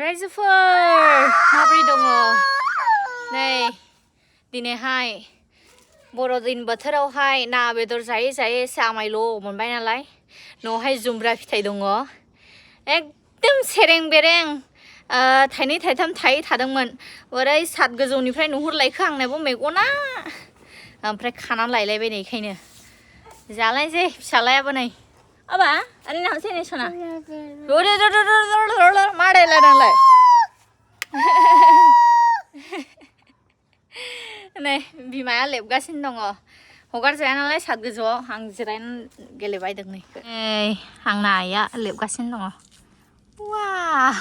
रायजोफोर माबोरै दङ नै दिनैहाय बर'दिन बोथोरावहाय ना बेदर जायै जायै आमायल' मोनबाय नालाय न'आवहाय जुमब्रा फिथाइ दङ एकदम सेरें बेरें थाइनै थाइथाम थायै थादोंमोन ओरै सात गोजौनिफ्राय नुहुरलायखो आंनाबो मेगना ओमफ्राय खानानै लायलायबाय नै बेखायनो जालायनोसै फिसालायाबो नै Apa? Ada nak sini sana. Mare lah nalai. Nih, bimaya lebgasin dong. Hogar saya nalai saat gejo, hang jerain gelebai dong nih. Hang naya lebgasin dong. Wah,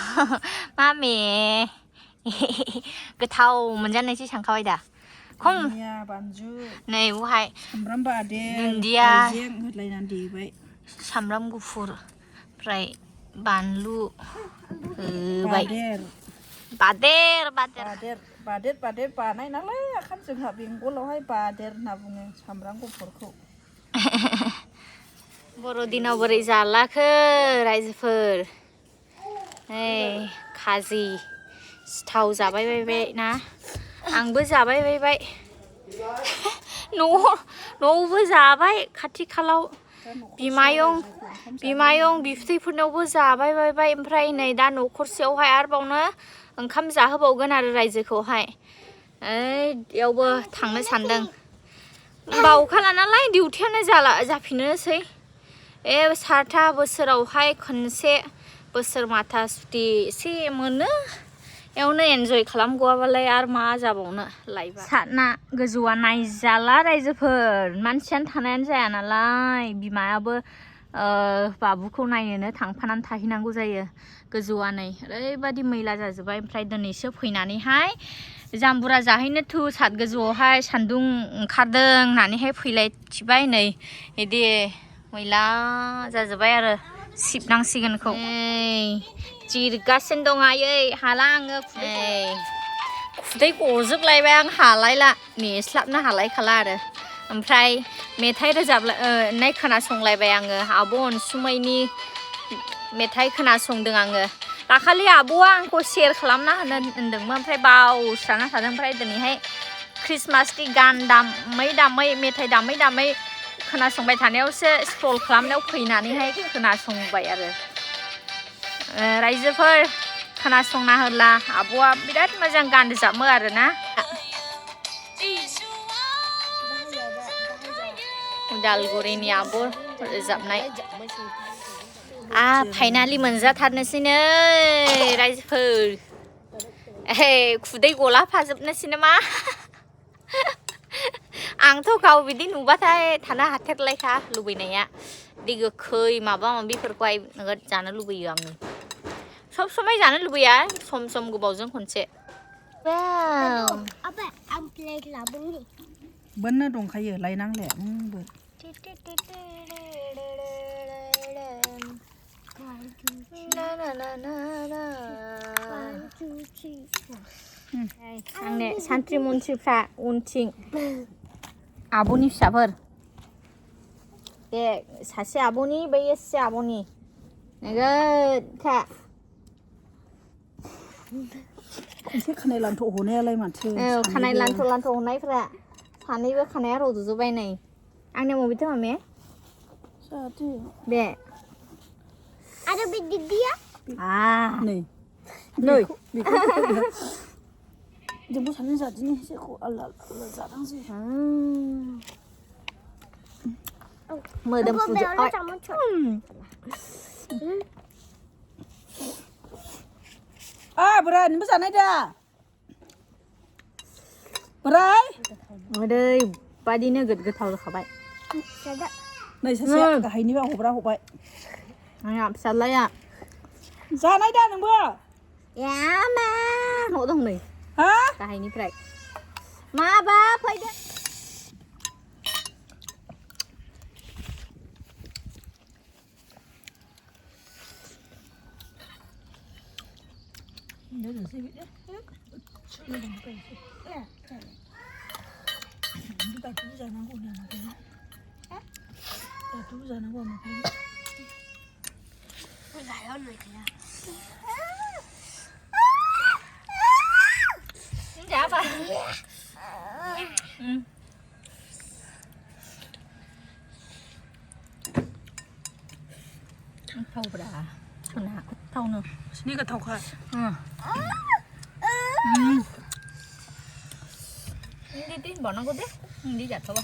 mami. Getau menjana sih sangkawai dah. Kom. Nih, wahai. Samram bader. Dia. Nanti baik. Samram gufur, फ्राय बानलु होबाय बादेर बानाय नालाय आखान जोंहा बेंगलावहाय बादेर होनना बुङो सामब्राम गुफुरखौ बर'दिनाव बोरै जालाखो रायजोफोर खाजि सिथाव जाबाय बायबाय ना आंबो जाबाय बायबाय न'आवबो जाबाय खाथि खालाव बिमायं बिफथैफोरनावबो जाबाय बायबाय ओमफ्राय नै दा न'खरसेयावहाय आरोबावनो ओंखाम जाहोबावगोन आरो रायजोखौहाय यावबो थांनो सानदों बावखाला नालाय डिउटियानो जाफिननोसै सारथा बोसोरावहाय खनसे बोसोर माथा सुटि एसे मोनो यावनो एन्जय खालामगवाबालाय आरो मा जाबावनो लायबा सातना गोजौआ नायजाला रायजोफोर मानसियानो थानायानो जाया नालाय बिमायाबो बाबुखौ नायनोनो थांफानानै थाहैनांगौ जायो गोजौआ नै ओरैबादि मैला जाजोबबाय ओमफ्राय दिनैसो फैनानैहाय जाम्बुरा जाहैनो थु सात गोजौआवहाय सान्दुं ओंखारदों होननानैहाय फैलायथिबाय नै इदि मैला जाजोबबाय आरो सिबनांसिगोनखौ जिरगासिनो दं आयै हाला आङो खुदै गजोबलायबाय आं हालायला नेस्लाबनो हालायखाला आरो ओमफ्राय मेथाइ रोजाबनाय खोनासंलायबाय आङो आब' अनसुमैनि मेथाइ खोनासंदों आङो दाखालि आब'आ आंखौ शेयार खालामना होनो होनदोंमोन ओमफ्राय बावस्राना थादों ओमफ्राय दिनैहाय ख्रिस्टमासनि गान दामै मेथाइ दामै खोनासंबाय थानायावसो स्क्रल खालामनायाव फैनानैहाय खोनासंबाय आरो रायजोफोर खोनासंना होला आब'आ बिराद मोजां गान रोजाबो आरोना उदालगुरिनि आब' रोजाबनाय फाइनालि मोनजाथारनोसै नै रायजोफोर खुदै गला फाजोबनोसै नामा आंथ' गाव बिदि नुबाथाय थानो हाथारलायखा लुबैनाया दै गोखै माबा माबिफोरखौहाय नोगोद जानो लुबैयो आङो सब समय जानो लुबैया सम गोबावजों खनसे बोननो दंखायो लायनांले आंने सानथ्रि मन्थ्रिफ्रा उनथिं आब'नि फिसाफोर बे सासे आब'नि बै एसे आब'नि नोगोदखा खनसे खानाय लान्थ' हनायालाय माथो खानाय लान्थ' हनायफ्रा सानैबो खानाया रज'जोब्बाय नै आंनि मबेथ' मामे बे आरो बे दिदिया नै जोंबो सानैजों जादिनि एसेखौ आलदा जानांसै मोदोमफ्रु बोराय नोंबो जानाय दा बोराय ओरैबादि नोगोद गोथाव जाखाबाय नै सासे गाहायनिबा हबाय आंना फिसालाया जानाय दा नोंबो मा न' दं नै गाहायनिफ्राय माबा फैदो थावब्रा सना थावनो सिनि गोथावखा đi बावनांगौ दे đi जाथ'बा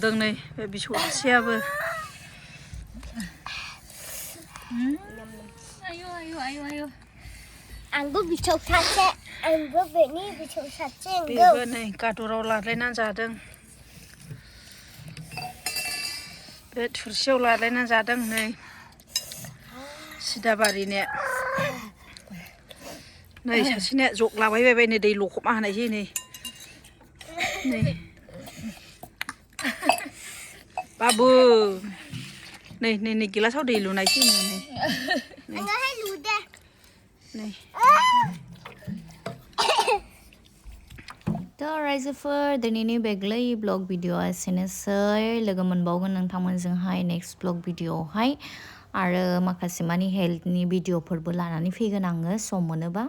दोंनै बे बिसौसेयाबो ayo ayo ayo ayo Anggo bicara saja, anggo beni bicara saja, anggo. बेबो नै गादराव लालायनानै जादों बे थुरसियाव लालायनानै जादों नै सिदाबारिने नै सासेने जग लाबायबाय नै दै लखबना होनायसै नै नै बाबु नै नै नै गिलासाव दै लुनायसै नै नै Anggo hai luda. नै थ' रायजोफोर दिनैनि बे गोरलै ब्लग भिडिअ'आ एसेनोसै लोगो मोनबावगोन नोंथांमोनजोंहाय नेक्स्ट ब्लग भिडिअ'आवहाय आरो माखासे मानि हेल्थनि भिडिअ'फोरबो लानानै फैगोन आङो सम मोनोबा